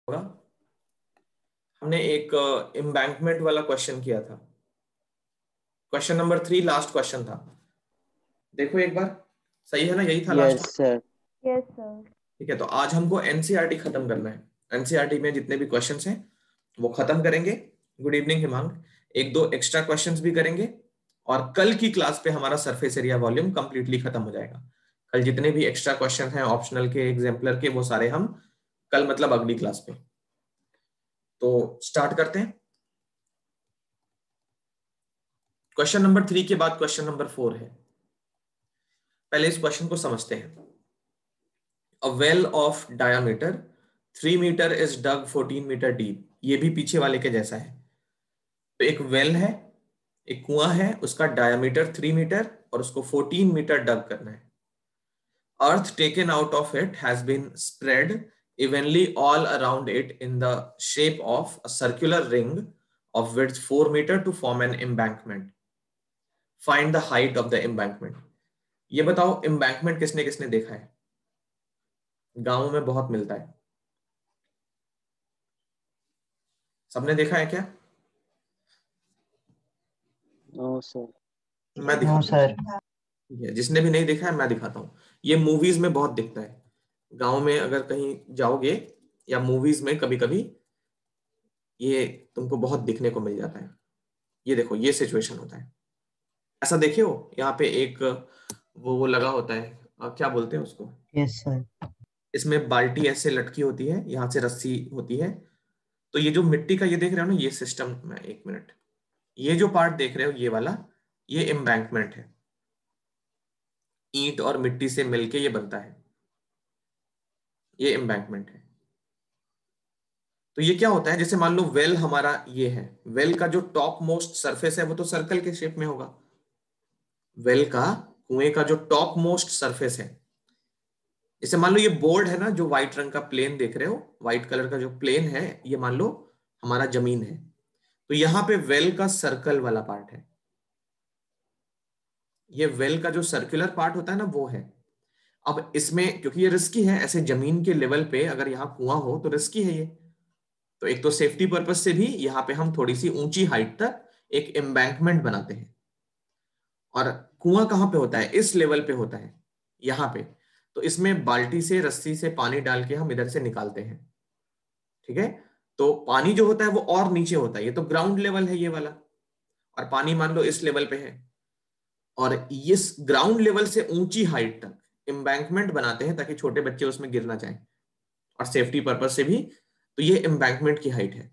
होगा, हमने एक एम्बैंकमेंट वाला क्वेश्चन किया था। क्वेश्चन नंबर 3 लास्ट क्वेश्चन था, देखो एक बार, सही है ना? यही था last. Yes sir. Yes sir. ठीक है, तो आज हमको एनसीईआरटी खत्म करना है। एनसीईआरटी में जितने भी क्वेश्चंस हैं वो खत्म करेंगे। Good evening Himang. एक दो एक्स्ट्रा क्वेश्चंस भी करेंगे और कल की क्लास पे हमारा सरफेस एरिया वॉल्यूम कंप्लीटली खत्म हो जाएगा। कल जितने भी एक्स्ट्रा क्वेश्चन हैं ऑप्शनल के, एग्जाम्पलर के, वो सारे हम कल मतलब अगली क्लास पे। तो स्टार्ट करते हैं। क्वेश्चन नंबर 3 के बाद क्वेश्चन नंबर 4 है। पहले इस क्वेश्चन को समझते हैं। A well of diameter 3 metre is dug 14 metre deep। ये भी पीछे वाले के जैसा है। तो एक वेल है, एक कुआं है, उसका डायमीटर 3 मीटर और उसको 14 मीटर डग करना है। Earth taken out of it has been spread evenly all around it in the shape of a circular ring of width 4 meter to form an embankment. Find the height of the embankment। ये बताओ embankment किसने किसने देखा है? गांवों में बहुत मिलता है। सबने देखा है क्या? No sir. मैं दिखाता हूँ। ठीक है, जिसने भी नहीं देखा है मैं दिखाता हूँ। ये मूवीज में बहुत दिखता है। गांव में अगर कहीं जाओगे या मूवीज में कभी कभी ये तुमको बहुत दिखने को मिल जाता है। ये देखो, ये सिचुएशन होता है। ऐसा देखे हो, यहाँ पे एक वो लगा होता है, क्या बोलते हैं उसको? Yes sir. इसमें बाल्टी ऐसे लटकी होती है, यहाँ से रस्सी होती है। तो ये जो मिट्टी का ये देख रहे हो ना, ये सिस्टम में, एक मिनट, ये जो पार्ट देख रहे हो ये वाला, ये एम्बैंकमेंट है। ईंट और मिट्टी से मिलके ये बनता है, ये एम्बैंकमेंट है। तो ये क्या होता है, जैसे मान लो वेल हमारा ये है, वेल का जो टॉप मोस्ट सरफेस है वो तो सर्कल के शेप में होगा। वेल का, कुएं का जो टॉप मोस्ट सरफेस है, जैसे मान लो ये बोर्ड है ना, जो व्हाइट रंग का प्लेन देख रहे हो, व्हाइट कलर का जो प्लेन है, ये मान लो हमारा जमीन है। तो यहां पे वेल का सर्कल वाला पार्ट है। ये वेल का जो सर्कुलर पार्ट होता है ना, वो है। अब इसमें क्योंकि ये रिस्की है, ऐसे जमीन के लेवल पे अगर यहाँ कुआं हो तो रिस्की है ये। तो एक तो सेफ्टी पर्पज से भी यहाँ पे हम थोड़ी सी ऊंची हाइट तक एक एम्बैंकमेंट बनाते हैं। और कुआं कहाँ पे होता है? इस लेवल पे होता है, यहाँ पे। तो इसमें बाल्टी से, रस्सी से पानी डाल के हम इधर से निकालते हैं। ठीक है, तो पानी जो होता है वो और नीचे होता है। ये तो ग्राउंड लेवल है ये वाला, और पानी मान लो इस लेवल पे है। और इस ग्राउंड लेवल से ऊंची हाइट तक एम्बैंकमेंट बनाते हैं ताकि छोटे बच्चे उसमें गिर ना जाएं, और सेफ्टी पर्पज से भी। तो ये एम्बैंकमेंट की हाइट है।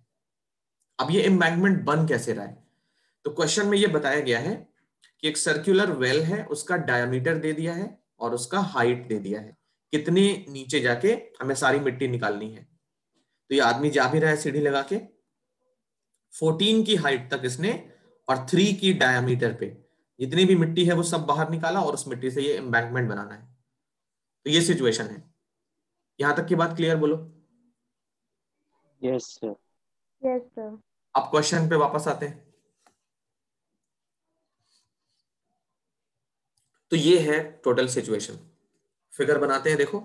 अब ये एम्बैंकमेंट बन कैसे रहा है? तो क्वेश्चन में ये बताया गया है कि एक सर्कुलर वेल है, उसका डायमीटर दे दिया है और उसका हाइट दे दिया है, कितने नीचे जाके हमें सारी मिट्टी निकालनी है। तो ये आदमी जा भी रहा है सीढ़ी लगा के, 14 की हाइट तक इसने, और 3 की डायमीटर पे जितनी भी मिट्टी है वो सब बाहर निकाला, और उस मिट्टी से ये एम्बैंकमेंट बनाना है। तो ये सिचुएशन है। यहां तक की बात क्लियर? बोलो। Yes sir. Yes sir. अब क्वेश्चन पे वापस आते हैं। तो ये है टोटल सिचुएशन। फिगर बनाते हैं, देखो।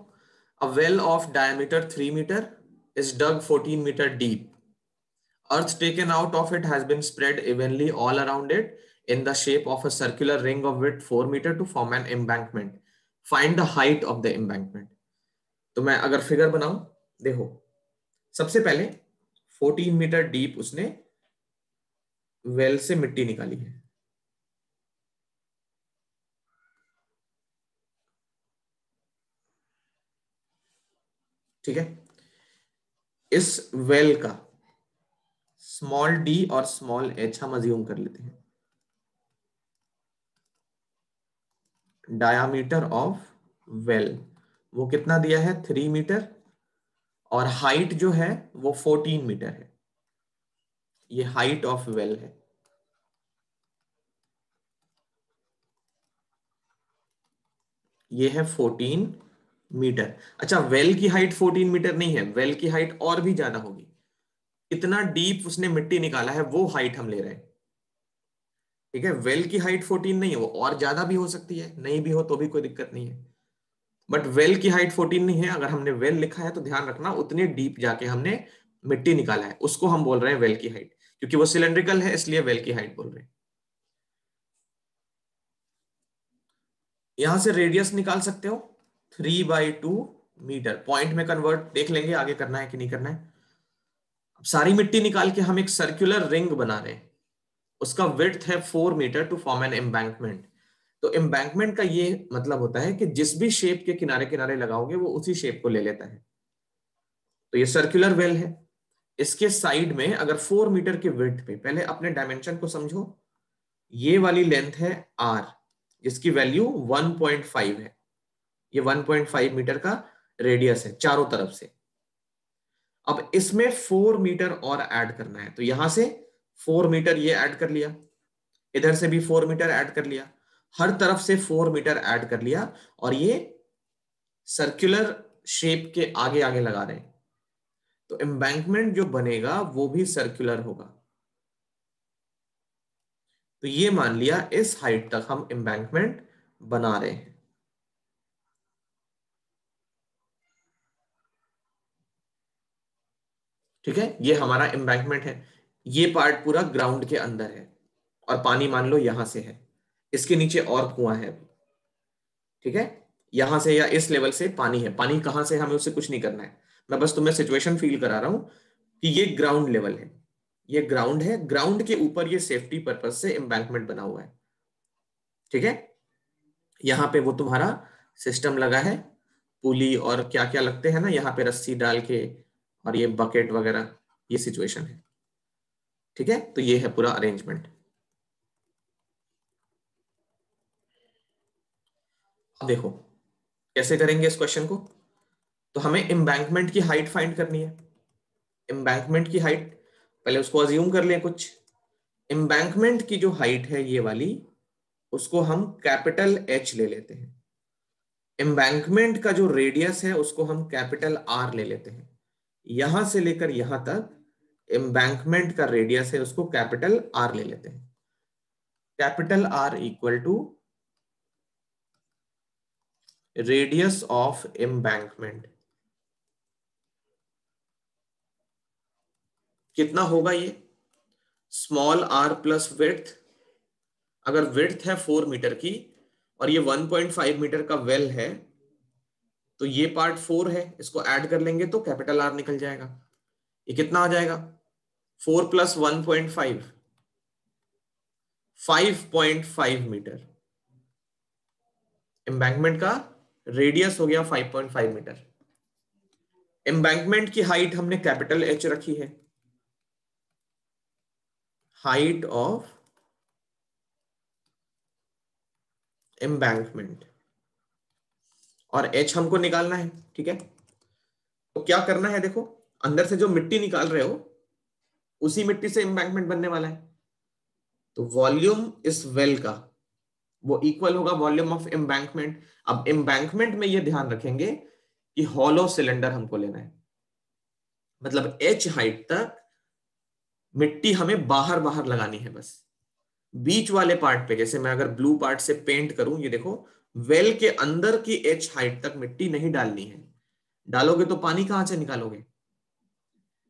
A well of diameter 3 metre is dug 14 meter deep. Earth taken out of it has been spread evenly all around it in the shape of a circular ring of width 4 meter to form an embankment. Find the height of the embankment. तो मैं अगर figure बनाऊं, देखो, सबसे पहले 14 metre deep उसने well से मिट्टी निकाली है। ठीक है, इस वेल का स्मॉल डी और स्मॉल एच हम अज्यूम कर लेते हैं। डायामीटर ऑफ वेल वो कितना दिया है? 3 मीटर, और हाइट जो है वो 14 मीटर है। ये हाइट ऑफ वेल है। ये है 14 मीटर। अच्छा, वेल की हाइट 14 मीटर नहीं है, वेल की हाइट और भी ज्यादा होगी। इतना डीप उसने मिट्टी निकाला है, वो हाइट हम ले रहे हैं। ठीक है, वेल की हाइट 14 नहीं है, वो और ज्यादा भी हो सकती है, नहीं भी हो तो भी कोई दिक्कत नहीं है। बट वेल की हाइट 14 नहीं है। अगर हमने वेल लिखा है तो ध्यान रखना उतने डीप जाके हमने मिट्टी निकाला है, उसको हम बोल रहे हैं वेल की हाइट, क्योंकि वो सिलेंड्रिकल है इसलिए वेल की हाइट बोल रहे हैं। यहां से रेडियस निकाल सकते हो 3/2 मीटर, पॉइंट में कन्वर्ट देख लेंगे आगे करना है कि नहीं करना है। अब सारी मिट्टी निकाल के हम एक सर्कुलर रिंग बना रहे हैं, उसका विड्थ है 4 metre to form an embankment. तो एम्बैंकमेंट का ये मतलब होता है कि जिस भी शेप के किनारे किनारे लगाओगे वो उसी शेप को ले लेता है। तो ये सर्कुलर वेल है, इसके साइड में अगर 4 मीटर के विड्थ पे, पहले अपने डायमेंशन को समझो, ये वाली लेंथ है r, जिसकी वैल्यू 1.5 है। ये 1.5 मीटर का रेडियस है चारों तरफ से। अब इसमें 4 मीटर और ऐड करना है, तो यहां से 4 मीटर ये ऐड कर लिया, इधर से भी 4 मीटर ऐड कर लिया, हर तरफ से 4 मीटर ऐड कर लिया, और ये सर्कुलर शेप के आगे आगे लगा रहे हैं। तो एम्बैंकमेंट जो बनेगा वो भी सर्कुलर होगा। तो ये मान लिया इस हाइट तक हम एम्बैंकमेंट बना रहे हैं। ठीक है, ये हमारा एम्बैंकमेंट है। ये पार्ट पूरा ग्राउंड के अंदर है, और पानी मान लो यहां से है, इसके नीचे और कुआं है अभी। ठीक है, यहां से या इस लेवल से पानी है, पानी कहां से हमें उससे कुछ नहीं करना है, मैं बस तुम्हें सिचुएशन फील करा रहा हूं कि ये ग्राउंड लेवल है, ये ग्राउंड है, ग्राउंड के ऊपर ये सेफ्टी पर्पज से एम्बैंकमेंट बना हुआ है। ठीक है, यहाँ पे वो तुम्हारा सिस्टम लगा है, पुली और क्या क्या लगते हैं ना यहाँ पे, रस्सी डाल के, और ये बकेट वगैरह, ये सिचुएशन है। ठीक है, तो ये है पूरा अरेंजमेंट। अब देखो कैसे करेंगे इस क्वेश्चन को। तो हमें एम्बैंकमेंट की हाइट फाइंड करनी है। एम्बैंकमेंट की हाइट पहले उसको अज्यूम कर लें कुछ। एम्बैंकमेंट की जो हाइट है ये वाली, उसको हम कैपिटल एच ले लेते हैं। एम्बैंकमेंट का जो रेडियस है उसको हम कैपिटल आर ले लेते हैं। यहां से लेकर यहां तक एम्बैंकमेंट का रेडियस है, उसको कैपिटल आर ले लेते हैं। Capital R equal to radius of embankment. कितना होगा ये, स्मॉल आर प्लस विड्थ। अगर विड्थ है 4 मीटर की और ये 1.5 मीटर का वेल है, तो ये पार्ट 4 है, इसको ऐड कर लेंगे तो कैपिटल आर निकल जाएगा। ये कितना आ जाएगा, 4 + 1.5, 5.5 मीटर। एम्बैंकमेंट का रेडियस हो गया 5.5 मीटर। एम्बैंकमेंट की हाइट हमने कैपिटल एच रखी है, हाइट ऑफ एम्बैंकमेंट, और एच हमको निकालना है। ठीक है, तो क्या करना है, देखो अंदर से जो मिट्टी निकाल रहे हो उसी मिट्टी से एम्बैंकमेंट बनने वाला है। तो वॉल्यूम इस वेल का वो इक्वल होगा वॉल्यूम ऑफ एम्बैंकमेंट। अब एम्बैंकमेंट में ये ध्यान रखेंगे कि हॉलो सिलेंडर हमको लेना है, मतलब एच हाइट तक मिट्टी हमें बाहर बाहर लगानी है बस। बीच वाले पार्ट पे, जैसे मैं अगर ब्लू पार्ट से पेंट करूं, ये देखो वेल के अंदर की एच हाइट तक मिट्टी नहीं डालनी है। डालोगे तो पानी कहां से निकालोगे।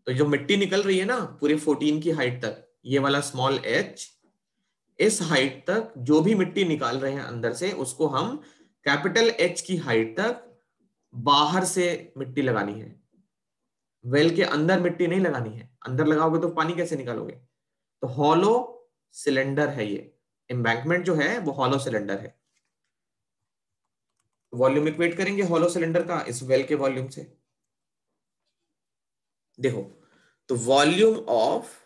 तो जो मिट्टी निकल रही है ना पूरे 14 की हाइट तक, ये वाला स्मॉल एच, इस हाइट तक जो भी मिट्टी निकाल रहे हैं अंदर से, उसको हम कैपिटल एच की हाइट तक बाहर से मिट्टी लगानी है। वेल के अंदर मिट्टी नहीं लगानी है, अंदर लगाओगे तो पानी कैसे निकालोगे। तो हॉलो सिलेंडर है ये, एम्बैंकमेंट जो है वो हॉलो सिलेंडर है। वॉल्यूम इक्वेट करेंगे हॉलो सिलेंडर का इस वेल के वॉल्यूम से। देखो, तो volume of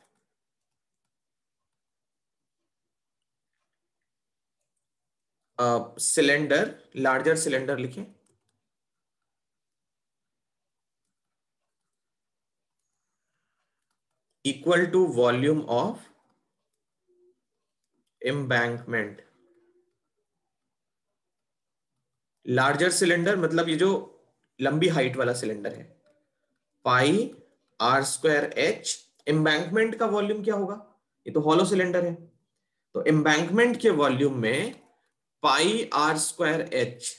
cylinder, larger cylinder लिखें, equal to volume of embankment. Larger cylinder मतलब ये जो लंबी हाइट वाला सिलेंडर है, पाई r² h। एम्बैंकमेंट का वॉल्यूम क्या होगा, ये तो हॉलो सिलेंडर है, तो एम्बैंकमेंट के वॉल्यूम में पाई r² h।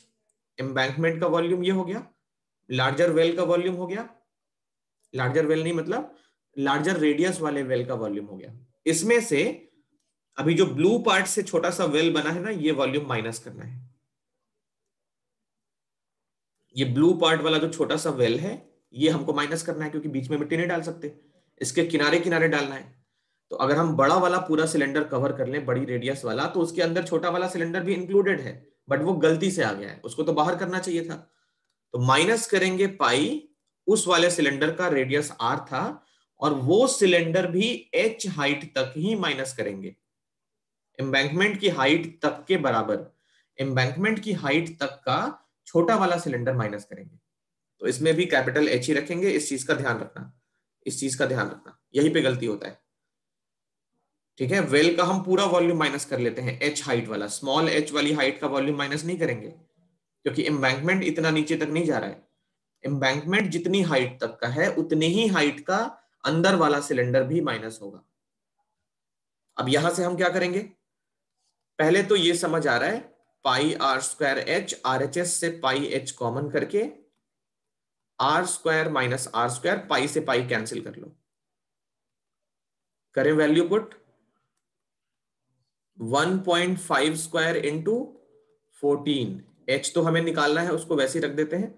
एम्बैंकमेंट का वॉल्यूम ये हो गया, लार्जर वेल का वॉल्यूम हो गया, लार्जर वेल नहीं मतलब लार्जर रेडियस वाले वेल का वॉल्यूम हो गया। इसमें से अभी जो ब्लू पार्ट से छोटा सा वेल बना है ना, ये वॉल्यूम माइनस करना है। ये ब्लू पार्ट वाला जो छोटा सा वेल है ये हमको माइनस करना है, क्योंकि बीच में मिट्टी नहीं डाल सकते, इसके किनारे किनारे डालना है। तो अगर हम बड़ा वाला पूरा सिलेंडर कवर कर लें, बड़ी रेडियस वाला, तो उसके अंदर छोटा वाला सिलेंडर भी इंक्लूडेड है, बट वो गलती से आ गया है, उसको तो बाहर करना चाहिए था। तो माइनस करेंगे पाई, उस वाले सिलेंडर का रेडियस आर था, और वो सिलेंडर भी एच हाइट तक ही माइनस करेंगे, एम्बैंकमेंट की हाइट तक के बराबर, एम्बैंकमेंट की हाइट तक का छोटा वाला सिलेंडर माइनस करेंगे। तो इसमें भी कैपिटल एच ही रखेंगे, इस चीज का ध्यान रखना, इस चीज का ध्यान रखना, यहीं पे गलती होता है। ठीक है, वेल का हम पूरा वॉल्यूम माइनस कर लेते हैं, एच हाइट वाला, स्मॉल एच वाली हाइट का वॉल्यूम माइनस नहीं करेंगे, क्योंकि एम्बैंकमेंट इतना नीचे तक नहीं जा रहा है। एम्बैंकमेंट जितनी हाइट तक का है उतनी ही हाइट का अंदर वाला सिलेंडर भी माइनस होगा। अब यहां से हम क्या करेंगे, पहले तो ये समझ आ रहा है, pi r square h, r h s से पाई एच कॉमन करके r square minus r square, pi से पाई कैंसिल कर लो, करें value put, 1.5 square into 14, h तो हमें निकालना है, उसको वैसे ही रख देते हैं,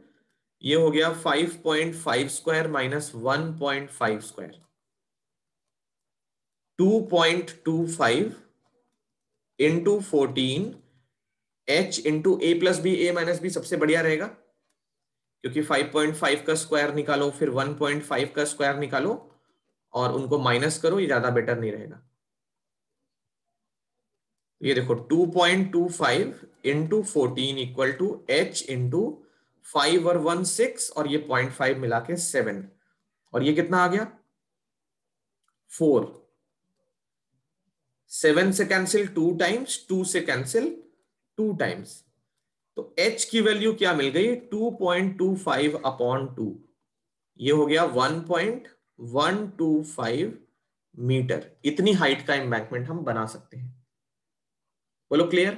ये हो गया 5.5 square minus 1.5 square, 2.25 into 14, h into a plus b, a minus b सबसे बढ़िया रहेगा, क्योंकि 5.5 का स्क्वायर निकालो फिर 1.5 का स्क्वायर निकालो और उनको माइनस करो, ये ज्यादा बेटर नहीं रहेगा। ये देखो 2.25 into 14 equal to H into 5 और 1 6, और ये 0.5 मिला के 7, और ये कितना आ गया 4, 7 से कैंसिल 2 टाइम्स, 2 से कैंसिल 2 टाइम्स, तो h की वैल्यू क्या मिल गई 2.25 अपॉन 2, ये हो गया 1.125 मीटर। इतनी हाइट का एम्बैंकमेंट हम बना सकते हैं। बोलो clear?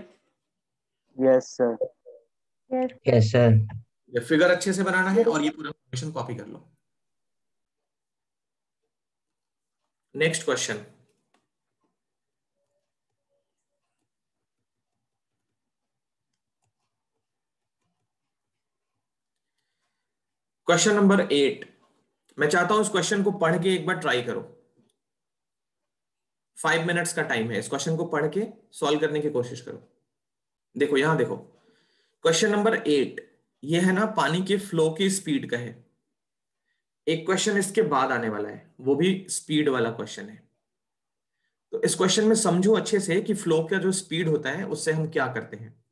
Yes sir. Yes yes sir. ये फिगर अच्छे से बनाना है और ये पूरा इक्वेशन कॉपी कर लो। Next question, question number 8। मैं चाहता हूं इस क्वेश्चन को पढ़ के एक बार ट्राई करो, 5 मिनट्स का टाइम है, इस क्वेश्चन को पढ़ के सॉल्व करने की कोशिश करो। देखो यहां देखो, क्वेश्चन नंबर 8 ये है ना पानी के फ्लो की स्पीड का है। एक क्वेश्चन इसके बाद आने वाला है, वो भी स्पीड वाला क्वेश्चन है। तो इस क्वेश्चन में समझो अच्छे से कि फ्लो का जो स्पीड होता है उससे हम क्या करते हैं।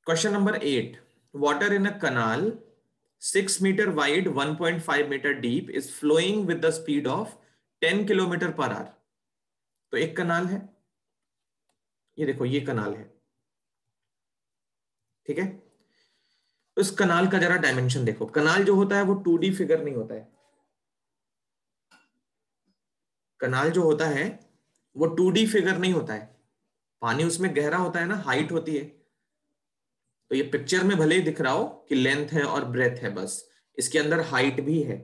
Question number 8, water in a canal 6 metre wide 1.5 metre deep is flowing with the speed of 10 kilometre per hour. तो एक कनाल है, ये देखो ये कनाल है, ठीक है। तो इस कनाल का जरा डायमेंशन देखो, कनाल जो होता है वो 2D फिगर नहीं होता है, कनाल जो होता है वो 2D फिगर नहीं होता है, पानी उसमें गहरा होता है ना, हाइट होती है। तो ये पिक्चर में भले ही दिख रहा हो कि लेंथ है और ब्रेथ है, बस इसके अंदर हाइट भी है।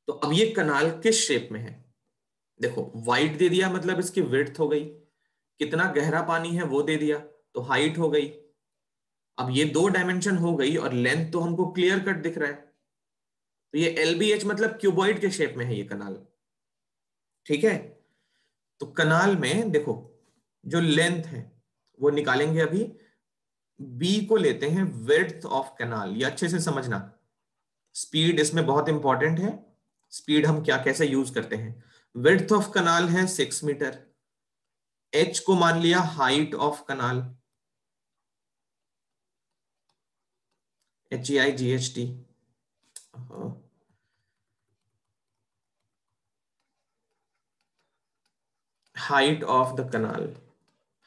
तो अब ये कनाल किस शेप में है, देखो वाइड दे दिया मतलब इसकी विड्थ हो गई, कितना गहरा पानी है वो दे दिया तो हाइट हो गई। अब ये 2 डायमेंशन हो गई और लेंथ तो हमको क्लियर कट दिख रहा है, तो ये LBH मतलब क्यूबॉइड के शेप में है ये कनाल, ठीक है। तो कनाल में देखो जो लेंथ है वो निकालेंगे अभी, बी को लेते हैं विड्थ ऑफ कनाल, ये अच्छे से समझना, स्पीड इसमें बहुत इंपॉर्टेंट है, स्पीड हम क्या कैसे यूज करते हैं। विड्थ ऑफ कनाल है 6 मीटर, एच को मान लिया height of canal, HEIGHT, height of the canal,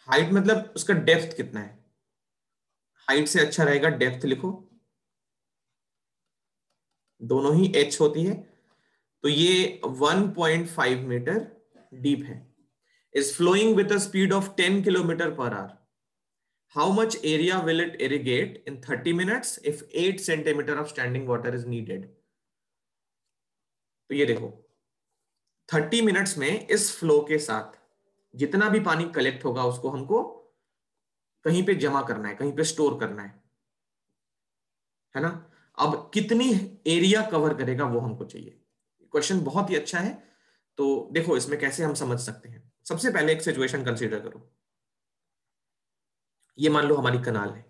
height मतलब उसका डेप्थ कितना है, हाइट से अच्छा रहेगा डेप्थ लिखो, दोनों ही h होती है। तो ये 1.5 मीटर डीप है, is flowing with a speed of 10 kilometre per hour. How much area will it irrigate in 30 minutes if 8 centimetre of standing water is needed. तो ये देखो 30 मिनट्स में इस फ्लो के साथ जितना भी पानी कलेक्ट होगा उसको हमको कहीं पे जमा करना है, कहीं पे स्टोर करना है ना। अब कितनी एरिया कवर करेगा वो हमको चाहिए। क्वेश्चन बहुत ही अच्छा है। तो देखो इसमें कैसे हम समझ सकते हैं। सबसे पहले एक सिचुएशन कंसीडर करो। ये मान लो हमारी कनाल है,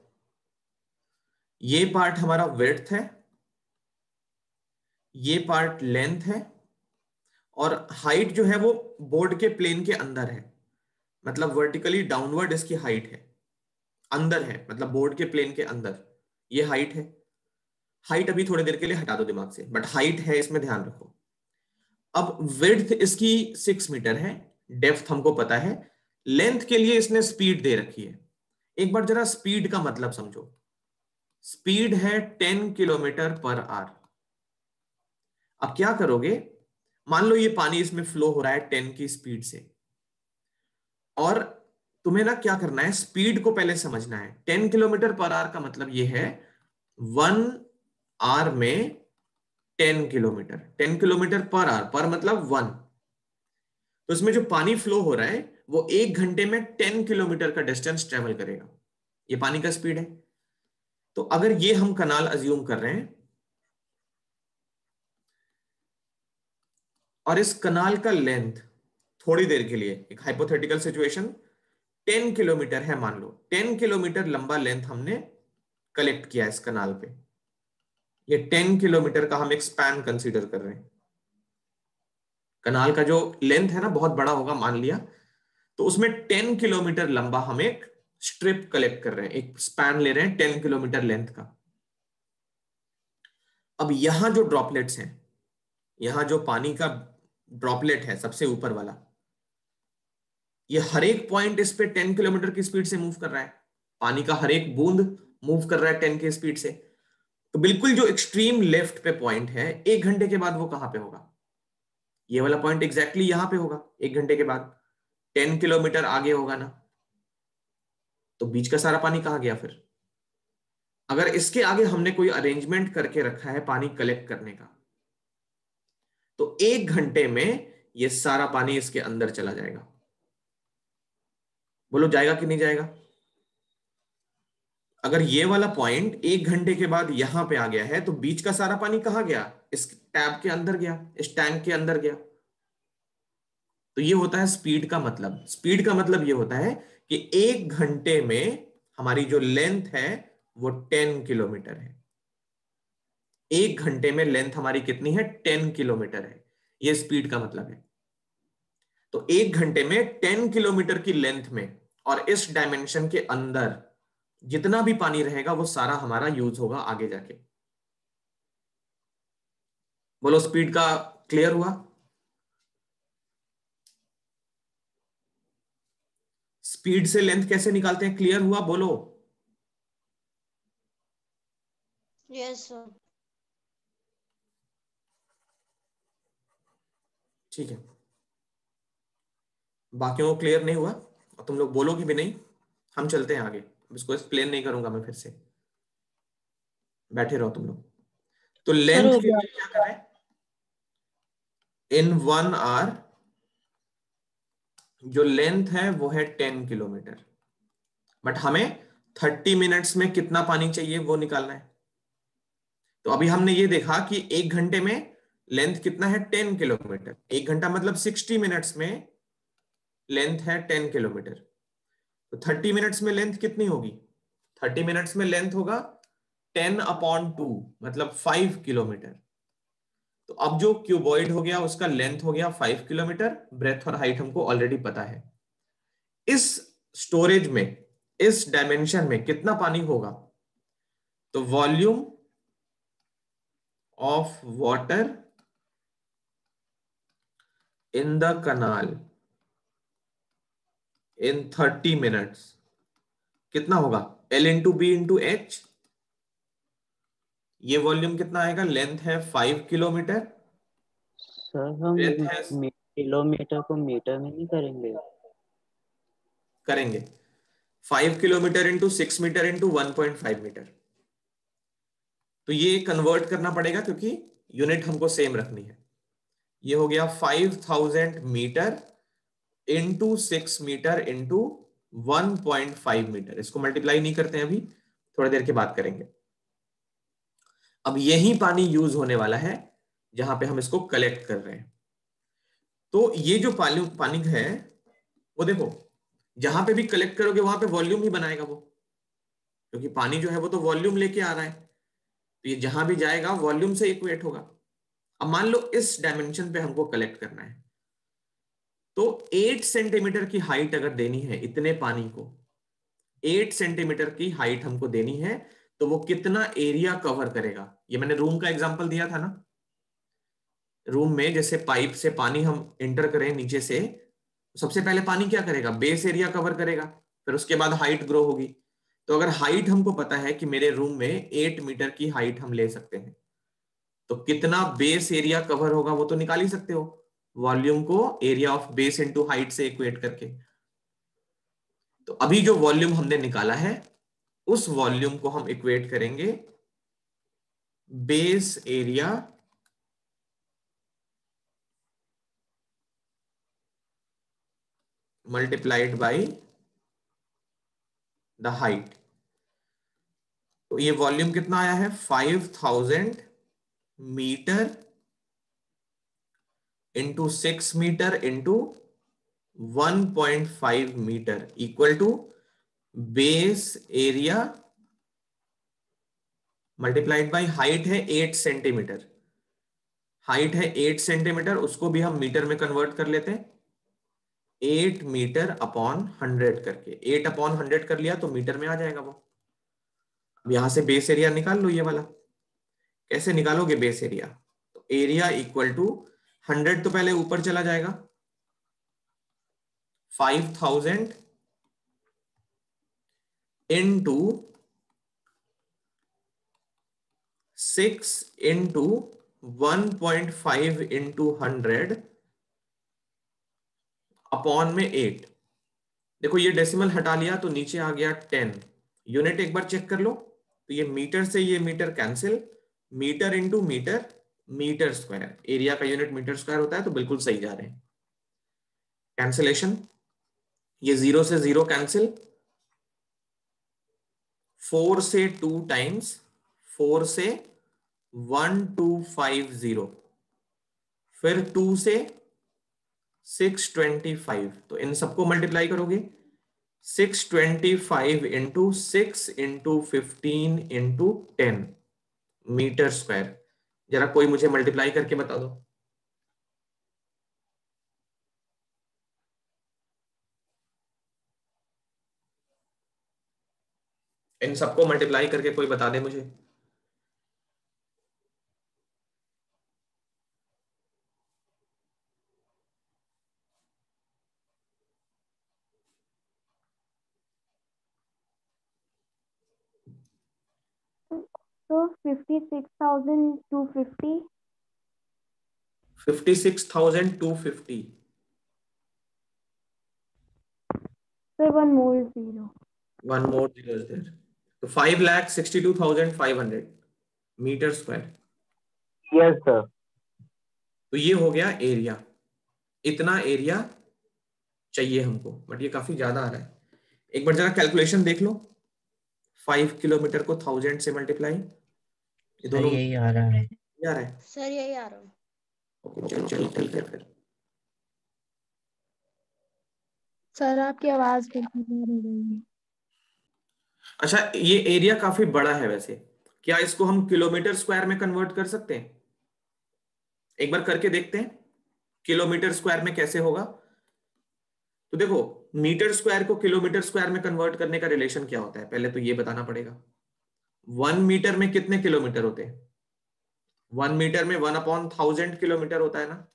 ये पार्ट हमारा विड्थ है, ये पार्ट लेंथ है, और हाइट जो है वो बोर्ड के प्लेन के अंदर है, मतलब वर्टिकली डाउनवर्ड इसकी हाइट है, अंदर है मतलब बोर्ड के प्लेन के अंदर ये हाइट है। हाइट अभी थोड़ी देर के लिए हटा दो दिमाग से, बट हाइट है, इसमें ध्यान रखो। अब विड्थ इसकी 6 मीटर है, डेप्थ हमको पता है, लेंथ के लिए इसने स्पीड दे रखी है। एक बार जरा स्पीड का मतलब समझो। स्पीड है 10 किलोमीटर पर आवर। अब क्या करोगे, मान लो ये पानी इसमें फ्लो हो रहा है 10 की स्पीड से, और तुम्हें ना क्या करना है, स्पीड को पहले समझना है। 10 किलोमीटर पर आवर का मतलब ये है 1 आवर में 10 किलोमीटर। 10 किलोमीटर पर आवर, पर मतलब 1। तो इसमें जो पानी फ्लो हो रहा है वो 1 घंटे में 10 किलोमीटर का डिस्टेंस ट्रेवल करेगा। ये पानी का स्पीड है। तो अगर ये हम कनाल अज्यूम कर रहे हैं, और इस कनाल का लेंथ थोड़ी देर के लिए, एक हाइपोथेटिकल सिचुएशन, 10 किलोमीटर है मान लो, 10 किलोमीटर लंबा लेंथ हमने कलेक्ट किया इस कनाल पे। ये 10 किलोमीटर का हम एक स्पैन कंसीडर कर रहे हैं। कनाल का जो लेंथ है ना बहुत बड़ा होगा मान लिया, तो उसमें 10 किलोमीटर लंबा हम एक स्ट्रिप कलेक्ट कर रहे हैं, एक स्पैन ले रहे हैं 10 किलोमीटर लेंथ का। अब यहां जो ड्रॉपलेट्स हैं, यहां जो पानी का ड्रॉपलेट है सबसे ऊपर वाला, ये हर एक पॉइंट इस पे 10 किलोमीटर की स्पीड से मूव कर रहा है। पानी का हर एक बूंद मूव कर रहा है 10 की स्पीड से। तो बिल्कुल जो एक्सट्रीम लेफ्ट पे पॉइंट है, 1 घंटे के बाद वो कहां पे होगा? ये वाला पॉइंट एग्जैक्टली यहां पे होगा 1 घंटे के बाद, 10 किलोमीटर आगे होगा ना। तो बीच का सारा पानी कहां गया फिर? अगर इसके आगे हमने कोई अरेंजमेंट करके रखा है पानी कलेक्ट करने का, तो 1 घंटे में ये सारा पानी इसके अंदर चला जाएगा। बोलो जाएगा कि नहीं जाएगा? अगर ये वाला पॉइंट 1 घंटे के बाद यहां पे आ गया है, तो बीच का सारा पानी कहां गया? इस टैब के अंदर गया, इस टैंक के अंदर गया। तो ये होता है स्पीड का मतलब। स्पीड का मतलब ये होता है कि 1 घंटे में हमारी जो लेंथ है वो 10 किलोमीटर है। 1 घंटे में लेंथ हमारी कितनी है? 10 किलोमीटर है। ये स्पीड का मतलब है। तो 1 घंटे में 10 किलोमीटर की लेंथ में और इस डायमेंशन के अंदर जितना भी पानी रहेगा वो सारा हमारा यूज होगा आगे जाके। बोलो स्पीड का क्लियर हुआ? स्पीड से लेंथ कैसे निकालते हैं, क्लियर हुआ? बोलो। Yes sir. ठीक है, बाकियों को क्लियर नहीं हुआ और तुम लोग बोलोगे भी नहीं, हम चलते हैं आगे। अब इसको एक्सप्लेन नहीं करूंगा मैं फिर से, बैठे रहो तुम लोग। तो सर लेंथ हो के गया। लिए क्या करें? इन 1 आवर जो लेंथ है वो है 10 किलोमीटर, बट हमें 30 मिनट्स में कितना पानी चाहिए वो निकालना है। तो अभी हमने ये देखा कि 1 घंटे में लेंथ कितना है? 10 किलोमीटर। 1 घंटा मतलब 60 मिनट्स में लेंथ है 10 किलोमीटर। तो 30 मिनट्स में लेंथ कितनी होगी? 30 मिनट्स में लेंथ होगा 10/2, मतलब 5 किलोमीटर। तो अब जो क्यूबॉइड हो गया उसका लेंथ हो गया 5 किलोमीटर, ब्रेथ और हाइट हमको ऑलरेडी पता है। इस स्टोरेज में, इस डायमेंशन में कितना पानी होगा? तो volume of water in the canal in 30 minutes कितना होगा? L into B into H. ये वॉल्यूम कितना आएगा? लेंथ है 5 किलोमीटर, सर हम ब्रेथ है, किलोमीटर को मीटर में नहीं करेंगे? करेंगे। 5 kilometre into 6 metre into 1.5 metre. तो ये कन्वर्ट करना पड़ेगा क्योंकि यूनिट हमको सेम रखनी है। ये हो गया 5000 metre into 6 metre into 1.5 metre. इसको मल्टीप्लाई नहीं करते हैं, अभी थोड़ी देर के बाद करेंगे। अब यही पानी यूज होने वाला है जहां पे हम इसको कलेक्ट कर रहे हैं। तो ये जो पानी पानी है वो देखो, जहां पे भी कलेक्ट करोगे वहां पे वॉल्यूम ही बनाएगा वो, क्योंकि पानी जो है वो तो वॉल्यूम लेके आ रहा है, तो ये जहां भी जाएगा वॉल्यूम से इक्वेट होगा। अब मान लो इस डायमेंशन पे हमको कलेक्ट करना है, तो 8 सेंटीमीटर की हाइट अगर देनी है इतने पानी को, 8 सेंटीमीटर की हाइट हमको देनी है, तो वो कितना एरिया कवर करेगा। ये मैंने रूम का एग्जांपल दिया था ना, रूम में जैसे पाइप से पानी हम एंटर करें नीचे से, सबसे पहले पानी क्या करेगा, बेस एरिया कवर करेगा, फिर उसके बाद हाइट ग्रो होगी। तो अगर हाइट हमको पता है कि मेरे रूम में 8 मीटर की हाइट हम ले सकते हैं, तो कितना बेस एरिया कवर होगा वो तो निकाल ही सकते हो, वॉल्यूम को area of base into height से इक्वेट करके। तो अभी जो वॉल्यूम हमने निकाला है उस वॉल्यूम को हम इक्वेट करेंगे base area multiplied by the height. तो ये वॉल्यूम कितना आया है, 5000 metre into 6 metre into 1.5 metre equal to base area multiplied by height है 8 सेंटीमीटर। हाइट है 8 सेंटीमीटर, उसको भी हम मीटर में कन्वर्ट कर लेते हैं, 8 मीटर अपॉन 100 करके, 8 अपॉन 100 कर लिया तो मीटर में आ जाएगा वो। अब यहां से बेस एरिया निकाल लो, ये वाला कैसे निकालोगे बेस एरिया, तो एरिया इक्वल टू 100 तो पहले ऊपर चला जाएगा, 5000 इंटू 6 इंटू 1.5 इंटू 100 अपॉन में 8। देखो ये डेसिमल हटा लिया तो नीचे आ गया 10। यूनिट एक बार चेक कर लो, तो ये मीटर से ये metre cancel, metre into metre, metre square, area का यूनिट मीटर स्क्वायर होता है, तो बिल्कुल सही जा रहे हैं। कैंसिलेशन, ये 0 से 0 कैंसिल, 4 से 2 टाइम्स, 4 से 1250, फिर 2 से 625, तो इन सबको मल्टीप्लाई करोगे, 625 into 6 into 15 into 10 metre square. जरा कोई मुझे मल्टीप्लाई करके बता दो। इन सबको मल्टीप्लाई करके कोई बता दे मुझे। So 56,250. 56,250। So one more zero. One more zero is there, तो 5,62,500 मीटर स्क्वायर। Yes sir. तो ये हो गया एरिया, इतना एरिया चाहिए हमको, बट ये काफी ज्यादा आ रहा है। एक बार जरा कैलकुलेशन देख लो, 5 किलोमीटर को 1000 से मल्टीप्लाई, ये सर दोनों यही आ रहा है। ये आ रहा है। सर यही आ रहा हूँ। ओके चल चल ठीक है फिर। सर आपकी आवाज बिल्कुल नहीं आ रही है। अच्छा ये एरिया काफी बड़ा है वैसे, क्या इसको हम किलोमीटर स्क्वायर में कन्वर्ट कर सकते हैं? एक बार करके देखते हैं किलोमीटर स्क्वायर में कैसे होगा। तो देखो मीटर स्क्वायर को किलोमीटर स्क्वायर में कन्वर्ट करने का रिलेशन क्या होता है, पहले तो ये बताना पड़ेगा। 1 मीटर में कितने किलोमीटर होते हैं? 1 मीटर में 1/1000 किलोमीटर होता है ना।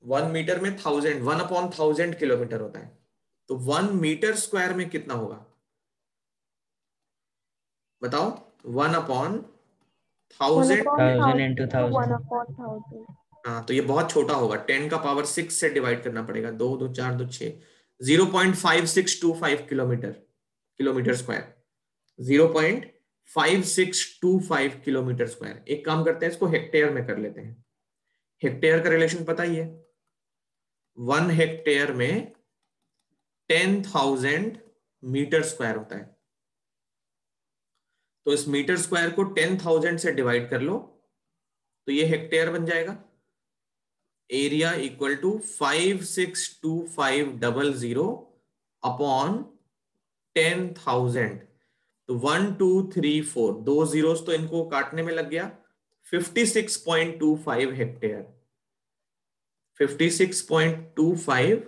1 मीटर में 1000, 1/1000 किलोमीटर होता है, तो 1 मीटर स्क्वायर में कितना होगा बताओ? 1/1000। 1000 into 1000। 1/1000. हाँ तो ये बहुत छोटा होगा, 10 का पावर 6 से डिवाइड करना पड़ेगा, 2 2 4 2 6, 0.5625 किलोमीटर स्क्वायर, 0.5625 किलोमीटर स्क्वायर। एक काम करते हैं, इसको हेक्टेयर में कर लेते हैं। हेक्टेयर का रिलेशन पता ही है, 1 हेक्टेयर में 10,000 मीटर स्क्वायर होता है। तो इस मीटर स्क्वायर को 10,000 से डिवाइड कर लो तो ये हेक्टेयर बन जाएगा। Area equal to 562,500 upon 10,000। तो 1 2 3 4 दो जीरोस तो इनको काटने में लग गया, 56.25 हेक्टेयर, 56.25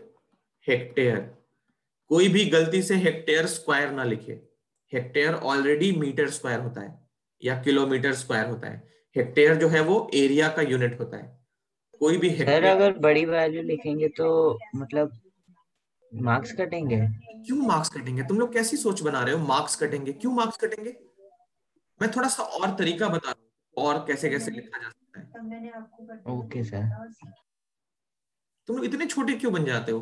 हेक्टेयर। कोई भी गलती से हेक्टेयर स्क्वायर ना लिखे, हेक्टेयर ऑलरेडी मीटर स्क्वायर होता है या किलोमीटर स्क्वायर होता है। हेक्टेयर जो है वो एरिया का यूनिट होता है। कोई भी सर हेक्टेयर, अगर बड़ी वैल्यू लिखेंगे तो मतलब मार्क्स कटेंगे? क्यों मार्क्स कटेंगे? तुम लोग कैसी सोच बना रहे हो? मार्क्स कटेंगे? क्यों मार्क्स कटेंगे? मैं थोड़ा सा और तरीका बता रहा हूँ और कैसे कैसे लिखा जा सकता है। Okay sir. तुम लोग इतने छोटे क्यों बन जाते हो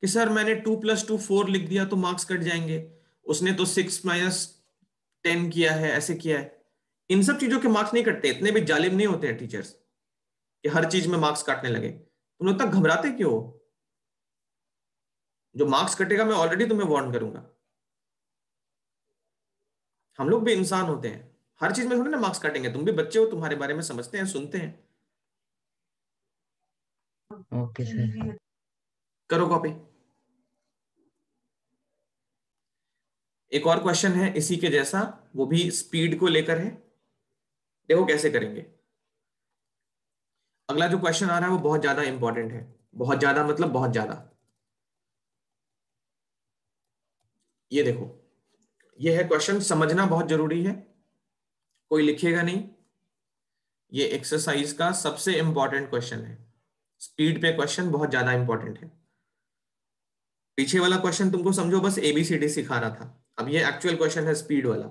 कि सर मैंने 2 + 2 4 लिख दिया तो मार्क्स कट जाएंगे, उसने तो 6 - 10 किया है, ऐसे किया है। इन सब चीजों के मार्क्स नहीं कटते। इतने भी जालिम नहीं होते हैं टीचर्स कि हर चीज में मार्क्स काटने लगे। तुम लोग तक घबराते क्यों हो? जो मार्क्स कटेगा मैं ऑलरेडी तुम्हें वार्न करूंगा। हम लोग भी इंसान होते हैं, हर चीज में थोड़ी ना मार्क्स काटेंगे। तुम भी बच्चे हो, तुम्हारे बारे में समझते हैं, सुनते हैं। Okay sir. करो कॉपी। एक और क्वेश्चन है इसी के जैसा, वो भी स्पीड को लेकर है। देखो कैसे करेंगे। अगला जो क्वेश्चन आ रहा है वो बहुत ज्यादा इंपॉर्टेंट है, बहुत ज्यादा मतलब बहुत ज्यादा। ये देखो, ये है क्वेश्चन, समझना बहुत जरूरी है, कोई लिखेगा नहीं। ये एक्सरसाइज का सबसे इंपॉर्टेंट क्वेश्चन है। स्पीड पे क्वेश्चन बहुत ज्यादा इंपॉर्टेंट है। पीछे वाला क्वेश्चन तुमको समझो बस ABCD सिखा रहा था, अब ये एक्चुअल क्वेश्चन है स्पीड वाला।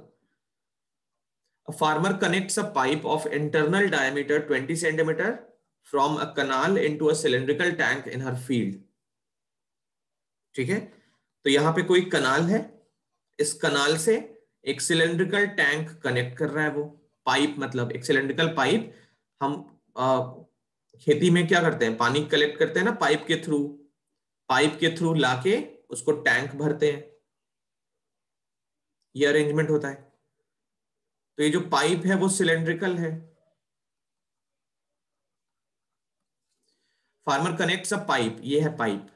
A farmer connects a pipe of internal diameter 20 centimeter from a canal into a cylindrical tank in her field. ठीक है, तो यहां पे कोई कनाल है, इस कनाल से एक सिलेंड्रिकल टैंक कनेक्ट कर रहा है। वो पाइप मतलब एक सिलेंड्रिकल पाइप। हम खेती में क्या करते हैं, पानी कलेक्ट करते हैं ना पाइप के थ्रू, पाइप के थ्रू लाके उसको टैंक भरते हैं, ये अरेंजमेंट होता है। तो ये जो पाइप है वो सिलेंड्रिकल है। फार्मर कनेक्ट्स अ पाइप, ये है pipe,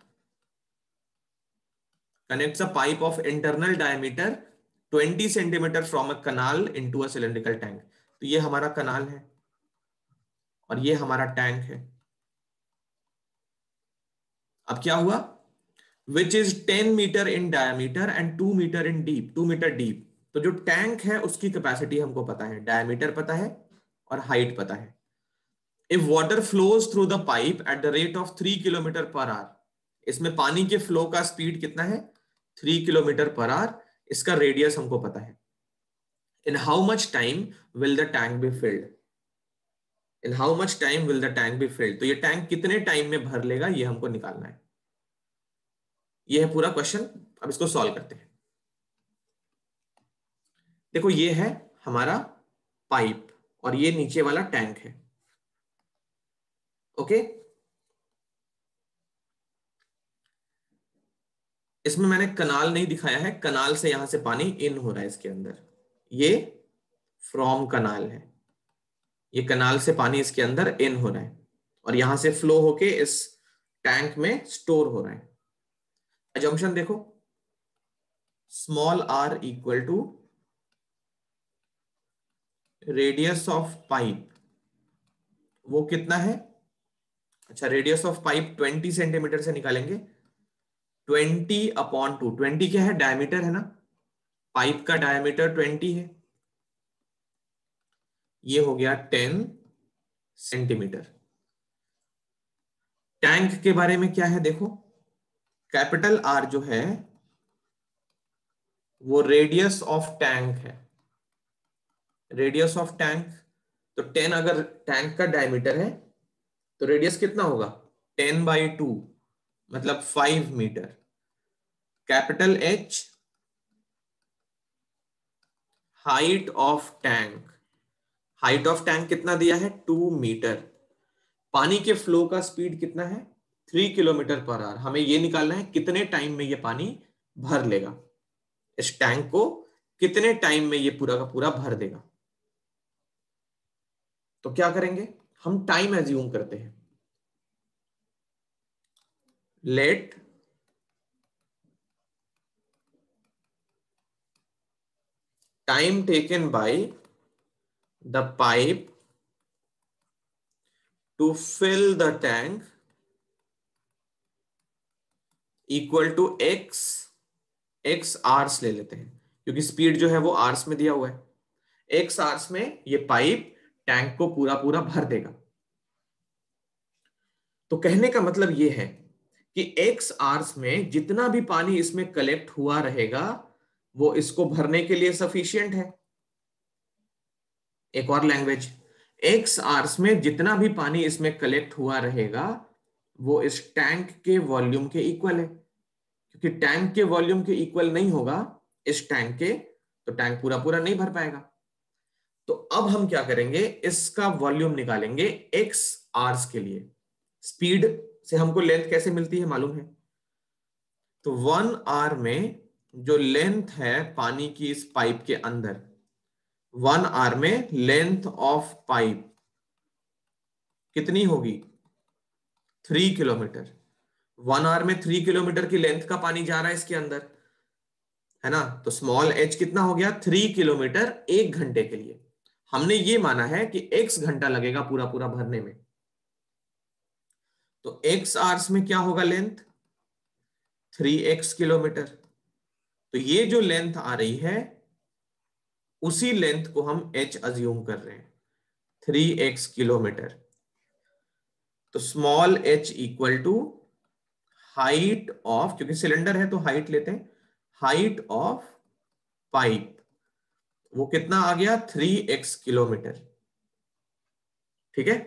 connects a pipe of internal diameter 20 centimetre from a canal into a cylindrical tank। तो ये हमारा कनाल है और ये हमारा टैंक है। अब क्या हुआ, which is 10 metre in diameter and 2 metre in deep, 2 metre deep। तो जो टैंक है उसकी कैपेसिटी हमको पता है, डायमीटर पता है और हाइट पता है। If water flows through the pipe at the rate of 3 kilometre per our, इसमें पानी के फ्लो का स्पीड कितना है, 3 किलोमीटर पर आवर। इसका रेडियस हमको पता है। In how much time will the tank be filled? In how much time will the tank be filled? तो ये टैंक कितने टाइम में भर लेगा, ये हमको निकालना है। ये है पूरा क्वेश्चन। अब इसको सॉल्व करते हैं। देखो ये है हमारा पाइप और ये नीचे वाला टैंक है। ओके, इसमें मैंने कनाल नहीं दिखाया है, कनाल से यहां से पानी इन हो रहा है इसके अंदर, ये फ्रॉम कनाल है। ये कनाल से पानी इसके अंदर इन हो रहा है और यहां से फ्लो होके इस टैंक में स्टोर हो रहा है। अजम्पशन देखो, small r equal to radius of pipe, वो कितना है? अच्छा, रेडियस ऑफ पाइप 20 सेंटीमीटर से निकालेंगे। 20/2, 20 क्या है, डायमीटर है ना, पाइप का डायमीटर 20 है, ये हो गया 10 सेंटीमीटर। टैंक के बारे में क्या है देखो, कैपिटल R जो है वो रेडियस ऑफ टैंक है, रेडियस ऑफ टैंक। तो 10 अगर टैंक का डायमीटर है तो रेडियस कितना होगा, 10/2 मतलब 5 metre. Capital H height of tank, height of tank कितना दिया है 2 मीटर, पानी के फ्लो का स्पीड कितना है 3 किलोमीटर पर आवर, हमें ये निकालना है कितने टाइम में ये पानी भर लेगा, इस टैंक को कितने टाइम में ये पूरा का पूरा भर देगा। तो क्या करेंगे, हम टाइम एज्यूम करते हैं, let time taken by the pipe to fill the tank equal to X hours ले लेते हैं, क्योंकि स्पीड जो है वो आवर्स में दिया हुआ है, एक्स आवर्स में ये पाइप टैंक को पूरा पूरा भर देगा। तो कहने का मतलब ये है कि एक्स आवर्स में जितना भी पानी इसमें कलेक्ट हुआ रहेगा वो इसको भरने के लिए सफिशिएंट है। एक और लैंग्वेज, एक्स आवर्स में जितना भी पानी इसमें कलेक्ट हुआ रहेगा वो इस टैंक के वॉल्यूम के इक्वल है, क्योंकि टैंक के वॉल्यूम के इक्वल नहीं होगा इस टैंक के, तो टैंक पूरा पूरा नहीं भर पाएगा। तो अब हम क्या करेंगे, इसका वॉल्यूम निकालेंगे एक्स आवर्स के लिए। स्पीड से हमको लेंथ कैसे मिलती है मालूम है, तो 1 आवर में जो लेंथ है पानी की इस पाइप के अंदर, 1 आवर में लेंथ ऑफ पाइप कितनी होगी 3 किलोमीटर। 1 आवर में 3 किलोमीटर की लेंथ का पानी जा रहा है इसके अंदर, है ना, तो स्मॉल एच कितना हो गया 3 किलोमीटर 1 घंटे के लिए। हमने ये माना है कि x घंटा लगेगा पूरा पूरा भरने में, तो x आवर्स में क्या होगा लेंथ 3x किलोमीटर। तो ये जो लेंथ आ रही है उसी लेंथ को हम h अज्यूम कर रहे हैं 3x किलोमीटर। तो small h equal to height of, क्योंकि सिलेंडर है तो हाइट लेते हैं, हाइट ऑफ पाइप वो कितना आ गया 3x किलोमीटर, ठीक है।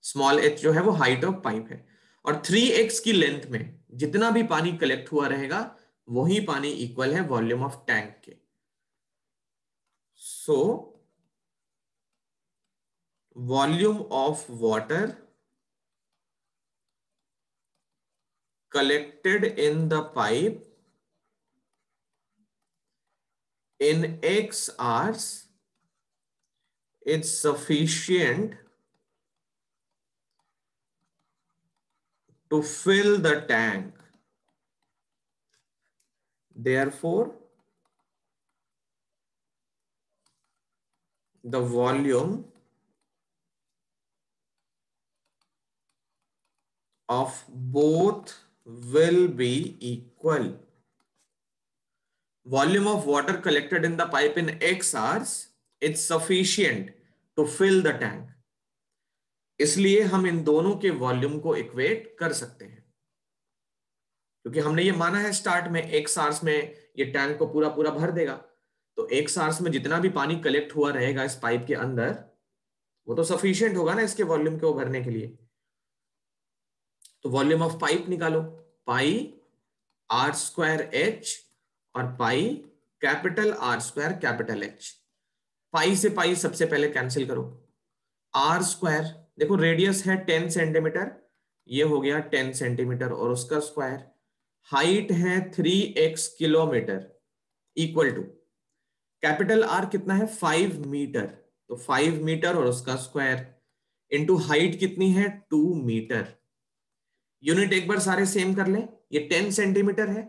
स्मॉल h जो है वो हाइट ऑफ पाइप है, और 3x की लेंथ में जितना भी पानी कलेक्ट हुआ रहेगा वही पानी इक्वल है वॉल्यूम ऑफ टैंक के। So volume of water collected in the pipe in x hours is sufficient to fill the tank. Therefore, the volume of both will be equal. Volume of water collected in the pipe in x hours is sufficient to fill the tank. इसलिए हम इन दोनों के volume को equate कर सकते हैं, क्योंकि हमने ये माना है स्टार्ट में x आवर्स में ये टैंक को पूरा पूरा भर देगा, तो x आवर्स में जितना भी पानी कलेक्ट हुआ रहेगा इस पाइप के अंदर वो तो सफिशिएंट होगा ना इसके वॉल्यूम को भरने के लिए। तो वॉल्यूम ऑफ पाइप निकालो, पाई आर स्क्वायर एच और pi capital R square capital H. Pi से पाई सबसे पहले कैंसिल करो, आर स्क्वायर देखो रेडियस है 10 सेंटीमीटर, ये हो गया 10 सेंटीमीटर और उसका स्क्वायर, हाइट है 3x kilometre equal to capital R कितना है 5 मीटर, तो 5 मीटर और उसका स्क्वायर इंटू हाइट कितनी है 2 मीटर। यूनिट एक बार सारे सेम कर ले, ये 10 सेंटीमीटर है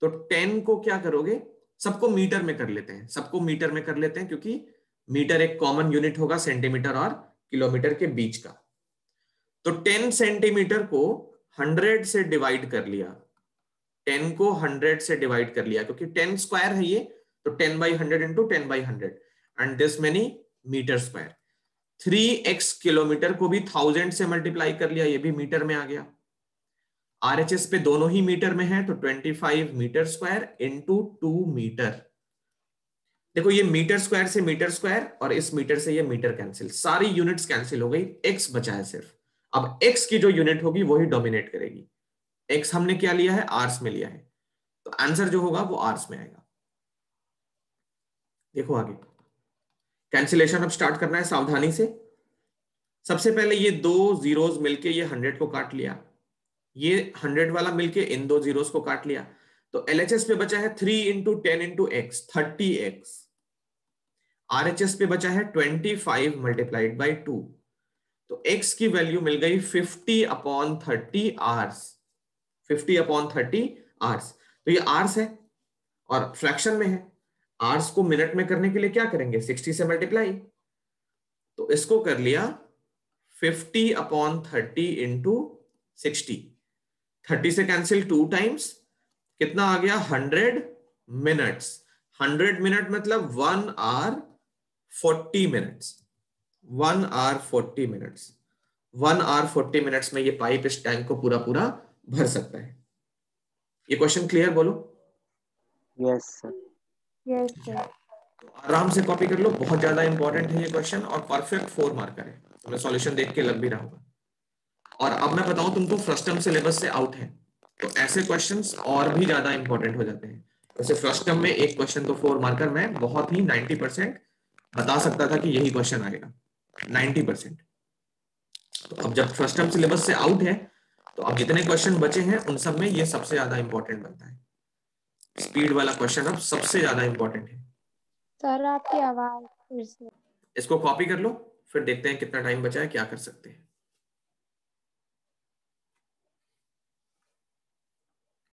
तो 10 को क्या करोगे, सबको मीटर में कर लेते हैं, सबको मीटर में कर लेते हैं क्योंकि मीटर एक कॉमन यूनिट होगा सेंटीमीटर और किलोमीटर के बीच का। तो 10 सेंटीमीटर को 100 से डिवाइड कर लिया, 10 को 100 से डिवाइड कर लिया क्योंकि 10 स्क्वायर है ये, तो 10/100 इंटू 10/100 and this many metre square. 3x kilometre को भी 1000 से मल्टीप्लाई कर लिया, ये भी मीटर में आ गया। RHS पे दोनों ही मीटर में है तो 25 मीटर स्क्वायर इंटू 2 मीटर। देखो ये मीटर स्क्वायर से मीटर स्क्वायर और इस मीटर से ये मीटर कैंसिल, सारी यूनिट्स कैंसिल हो गई, x बचा है सिर्फ। अब x की जो यूनिट होगी वही डोमिनेट करेगी। x हमने क्या लिया है आर्स में लिया है, तो आंसर जो होगा वो आवर्स में आएगा। देखो आगे कैंसिलेशन अब स्टार्ट करना है सावधानी से। सबसे पहले ये दो जीरोस मिलके ये 100 को काट लिया, ये 100 वाला मिलके इन दो जीरोस को काट लिया, तो LHS पे बचा है 3 into 10 into x 30x। RHS पे बचा है 25 मल्टीप्लाइड बाई 2, तो x की वैल्यू मिल गई 50/30 आवर्स। 50/30 आवर्स, तो ये आवर्स है और फ्रैक्शन में है। आवर्स को मिनट में करने के लिए क्या करेंगे, 60 से मल्टीप्लाई, तो इसको कर लिया 50/30 इंटू 60। 30 से कैंसिल 2 टाइम्स, कितना आ गया 100 मिनट्स। 100 मिनट मतलब 1 hour 40 minutes. 1 hour 40 minutes. 1 hour 40 minutes में ये पाइप इस टैंक को पूरा पूरा भर सकता है। ये क्वेश्चन क्लियर बोलो? Yes sir. Yes sir. आराम से कॉपी कर लो, बहुत ज्यादा इंपॉर्टेंट है ये क्वेश्चन और परफेक्ट 4 मार्कर है। तुम्हें सॉल्यूशन देख के लग भी रहा होगा। और अब मैं बताऊं तुमको फर्स्ट टर्म सिलेबस से आउट है, तो ऐसे क्वेश्चंस और भी ज्यादा इंपॉर्टेंट हो जाते हैं। जैसे फर्स्ट टर्म में एक क्वेश्चन तो 4 मार्कर में बहुत ही 90% बता सकता था कि यही क्वेश्चन आएगा, 90%। तो अब जब फर्स्ट टर्म सिलेबस से आउट है, तो अब जितने क्वेश्चन बचे हैं उन सब में ये सबसे ज्यादा इंपॉर्टेंट बनता है। स्पीड वाला क्वेश्चन अब सबसे ज्यादा इंपॉर्टेंट है। सर आपकी आवाज फिर से। इसको कॉपी कर लो, फिर देखते हैं कितना टाइम बचा है, क्या कर सकते हैं।